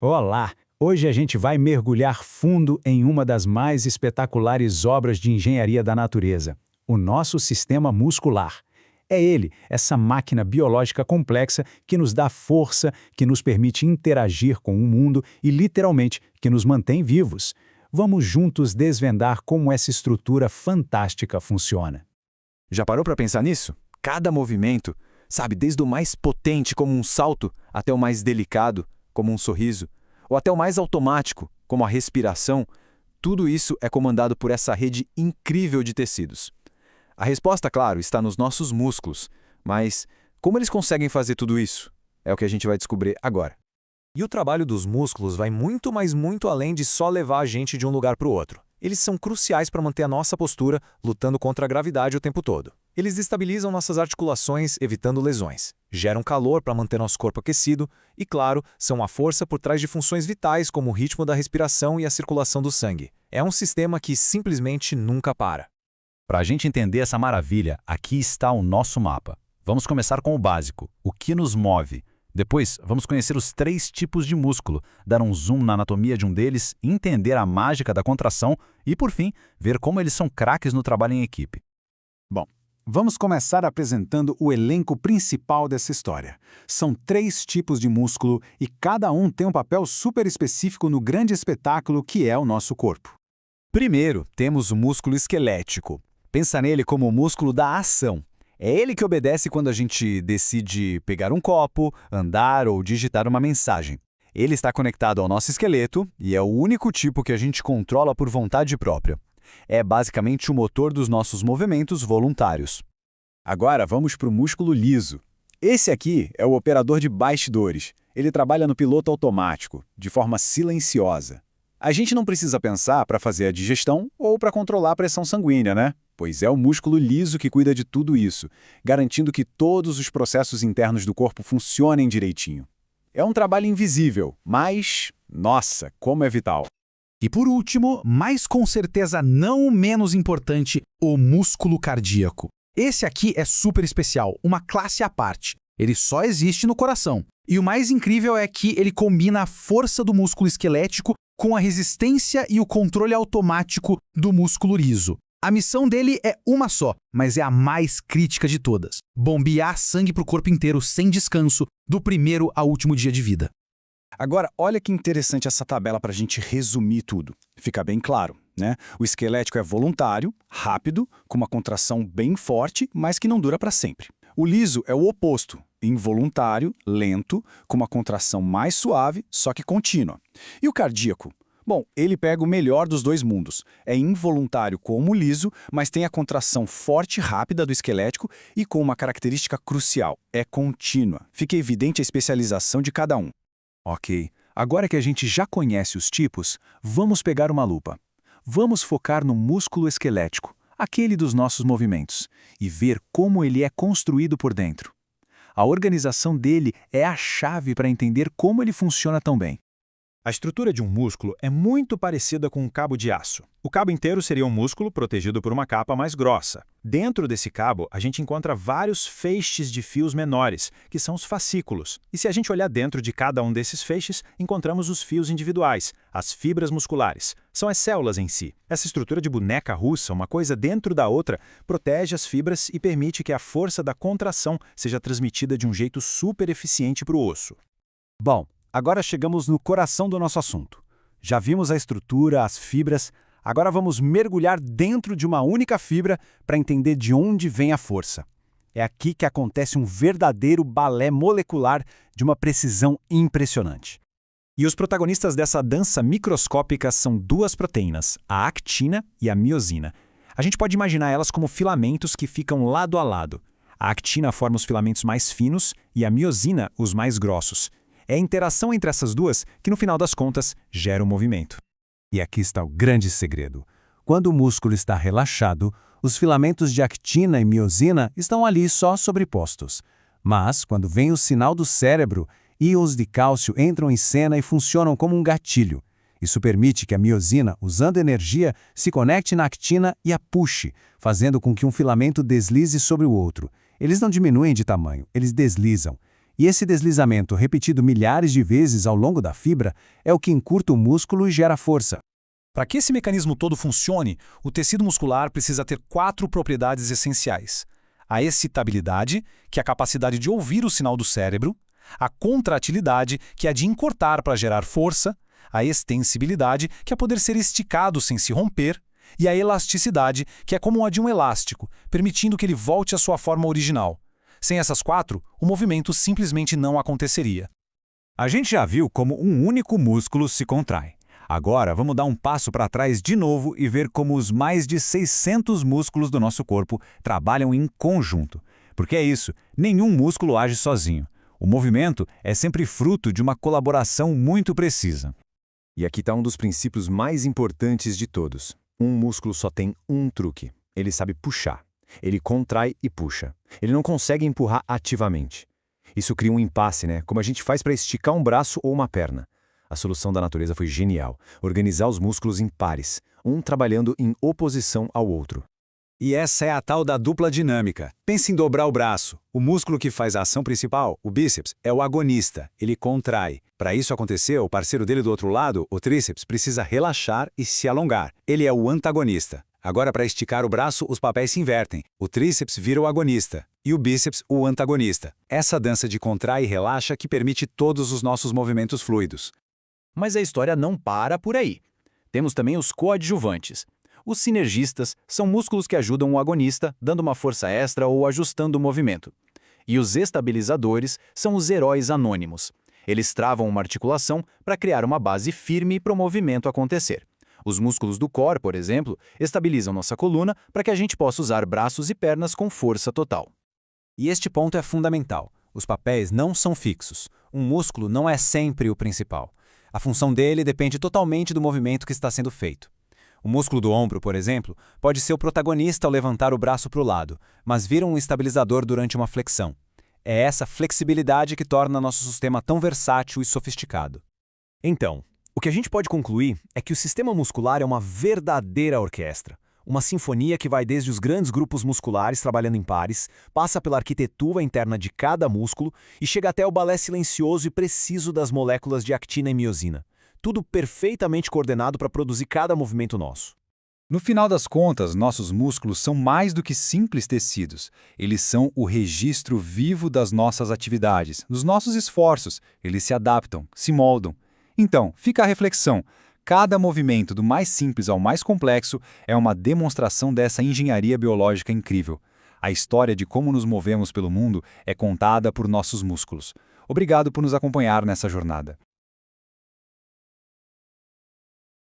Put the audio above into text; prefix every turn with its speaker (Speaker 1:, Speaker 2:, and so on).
Speaker 1: Olá! Hoje a gente vai mergulhar fundo em uma das mais espetaculares obras de engenharia da natureza, o nosso sistema muscular. É ele, essa máquina biológica complexa que nos dá força, que nos permite interagir com o mundo e, literalmente, que nos mantém vivos. Vamos juntos desvendar como essa estrutura fantástica funciona.
Speaker 2: Já parou para pensar nisso? Cada movimento, sabe, desde o mais potente, como um salto, até o mais delicado, como um sorriso, ou até o mais automático, como a respiração, tudo isso é comandado por essa rede incrível de tecidos. A resposta, claro, está nos nossos músculos, mas como eles conseguem fazer tudo isso? É o que a gente vai descobrir agora.
Speaker 3: E o trabalho dos músculos vai muito, mas muito além de só levar a gente de um lugar para o outro. Eles são cruciais para manter a nossa postura, lutando contra a gravidade o tempo todo. Eles estabilizam nossas articulações, evitando lesões. Geram calor para manter nosso corpo aquecido e, claro, são a força por trás de funções vitais como o ritmo da respiração e a circulação do sangue. É um sistema que simplesmente nunca para.
Speaker 4: Para a gente entender essa maravilha, aqui está o nosso mapa. Vamos começar com o básico, o que nos move. Depois, vamos conhecer os 3 tipos de músculo, dar um zoom na anatomia de um deles, entender a mágica da contração e, por fim, ver como eles são craques no trabalho em equipe.
Speaker 1: Bom, vamos começar apresentando o elenco principal dessa história. São 3 tipos de músculo e cada um tem um papel super específico no grande espetáculo que é o nosso corpo.
Speaker 3: Primeiro, temos o músculo esquelético. Pensa nele como o músculo da ação. É ele que obedece quando a gente decide pegar um copo, andar ou digitar uma mensagem. Ele está conectado ao nosso esqueleto e é o único tipo que a gente controla por vontade própria. É basicamente o motor dos nossos movimentos voluntários.
Speaker 2: Agora vamos para o músculo liso. Esse aqui é o operador de bastidores. Ele trabalha no piloto automático, de forma silenciosa. A gente não precisa pensar para fazer a digestão ou para controlar a pressão sanguínea, né? Pois é o músculo liso que cuida de tudo isso, garantindo que todos os processos internos do corpo funcionem direitinho. É um trabalho invisível, mas, nossa, como é vital.
Speaker 5: E por último, mas com certeza não menos importante, o músculo cardíaco. Esse aqui é super especial, uma classe à parte. Ele só existe no coração. E o mais incrível é que ele combina a força do músculo esquelético com a resistência e o controle automático do músculo liso. A missão dele é uma só, mas é a mais crítica de todas: bombear sangue para o corpo inteiro sem descanso, do primeiro ao último dia de vida.
Speaker 2: Agora, olha que interessante essa tabela para a gente resumir tudo. Fica bem claro, né? O esquelético é voluntário, rápido, com uma contração bem forte, mas que não dura para sempre. O liso é o oposto, involuntário, lento, com uma contração mais suave, só que contínua. E o cardíaco? Bom, ele pega o melhor dos dois mundos. É involuntário como o liso, mas tem a contração forte e rápida do esquelético e com uma característica crucial: é contínua. Fica evidente a especialização de cada um.
Speaker 1: Ok, agora que a gente já conhece os tipos, vamos pegar uma lupa. Vamos focar no músculo esquelético, aquele dos nossos movimentos, e ver como ele é construído por dentro. A organização dele é a chave para entender como ele funciona tão bem.
Speaker 6: A estrutura de um músculo é muito parecida com um cabo de aço. O cabo inteiro seria um músculo protegido por uma capa mais grossa. Dentro desse cabo, a gente encontra vários feixes de fios menores, que são os fascículos. E se a gente olhar dentro de cada um desses feixes, encontramos os fios individuais, as fibras musculares. São as células em si. Essa estrutura de boneca russa, uma coisa dentro da outra, protege as fibras e permite que a força da contração seja transmitida de um jeito super eficiente para o osso.
Speaker 1: Bom, agora chegamos no coração do nosso assunto. Já vimos a estrutura, as fibras, agora vamos mergulhar dentro de uma única fibra para entender de onde vem a força. É aqui que acontece um verdadeiro balé molecular de uma precisão impressionante.
Speaker 6: E os protagonistas dessa dança microscópica são 2 proteínas, a actina e a miosina. A gente pode imaginar elas como filamentos que ficam lado a lado. A actina forma os filamentos mais finos e a miosina os mais grossos. É a interação entre essas duas que, no final das contas, gera o movimento.
Speaker 1: E aqui está o grande segredo. Quando o músculo está relaxado, os filamentos de actina e miosina estão ali só sobrepostos. Mas, quando vem o sinal do cérebro, íons de cálcio entram em cena e funcionam como um gatilho. Isso permite que a miosina, usando energia, se conecte na actina e a puxe, fazendo com que um filamento deslize sobre o outro. Eles não diminuem de tamanho, eles deslizam. E esse deslizamento, repetido milhares de vezes ao longo da fibra, é o que encurta o músculo e gera força.
Speaker 3: Para que esse mecanismo todo funcione, o tecido muscular precisa ter 4 propriedades essenciais: a excitabilidade, que é a capacidade de ouvir o sinal do cérebro; a contratilidade, que é a de encurtar para gerar força; a extensibilidade, que é poder ser esticado sem se romper; e a elasticidade, que é como a de um elástico, permitindo que ele volte à sua forma original. Sem essas 4, o movimento simplesmente não aconteceria.
Speaker 4: A gente já viu como um único músculo se contrai. Agora, vamos dar um passo para trás de novo e ver como os mais de 600 músculos do nosso corpo trabalham em conjunto. Porque é isso, nenhum músculo age sozinho. O movimento é sempre fruto de uma colaboração muito precisa.
Speaker 7: E aqui está um dos princípios mais importantes de todos. Um músculo só tem um truque. Ele sabe puxar. Ele contrai e puxa. Ele não consegue empurrar ativamente. Isso cria um impasse, né? Como a gente faz para esticar um braço ou uma perna. A solução da natureza foi genial. Organizar os músculos em pares, um trabalhando em oposição ao outro.
Speaker 2: E essa é a tal da dupla dinâmica. Pense em dobrar o braço. O músculo que faz a ação principal, o bíceps, é o agonista. Ele contrai. Para isso acontecer, o parceiro dele do outro lado, o tríceps, precisa relaxar e se alongar. Ele é o antagonista. Agora, para esticar o braço, os papéis se invertem. O tríceps vira o agonista e o bíceps o antagonista. Essa dança de contrai e relaxa que permite todos os nossos movimentos fluidos.
Speaker 8: Mas a história não para por aí. Temos também os coadjuvantes. Os sinergistas são músculos que ajudam o agonista, dando uma força extra ou ajustando o movimento. E os estabilizadores são os heróis anônimos. Eles travam uma articulação para criar uma base firme para o movimento acontecer. Os músculos do core, por exemplo, estabilizam nossa coluna para que a gente possa usar braços e pernas com força total.
Speaker 3: E este ponto é fundamental. Os papéis não são fixos. Um músculo não é sempre o principal. A função dele depende totalmente do movimento que está sendo feito. O músculo do ombro, por exemplo, pode ser o protagonista ao levantar o braço para o lado, mas vira um estabilizador durante uma flexão. É essa flexibilidade que torna nosso sistema tão versátil e sofisticado. Então, o que a gente pode concluir é que o sistema muscular é uma verdadeira orquestra. Uma sinfonia que vai desde os grandes grupos musculares trabalhando em pares, passa pela arquitetura interna de cada músculo e chega até o balé silencioso e preciso das moléculas de actina e miosina. Tudo perfeitamente coordenado para produzir cada movimento nosso.
Speaker 2: No final das contas, nossos músculos são mais do que simples tecidos. Eles são o registro vivo das nossas atividades, dos nossos esforços. Eles se adaptam, se moldam. Então, fica a reflexão. Cada movimento, do mais simples ao mais complexo, é uma demonstração dessa engenharia biológica incrível. A história de como nos movemos pelo mundo é contada por nossos músculos. Obrigado por nos acompanhar nessa jornada.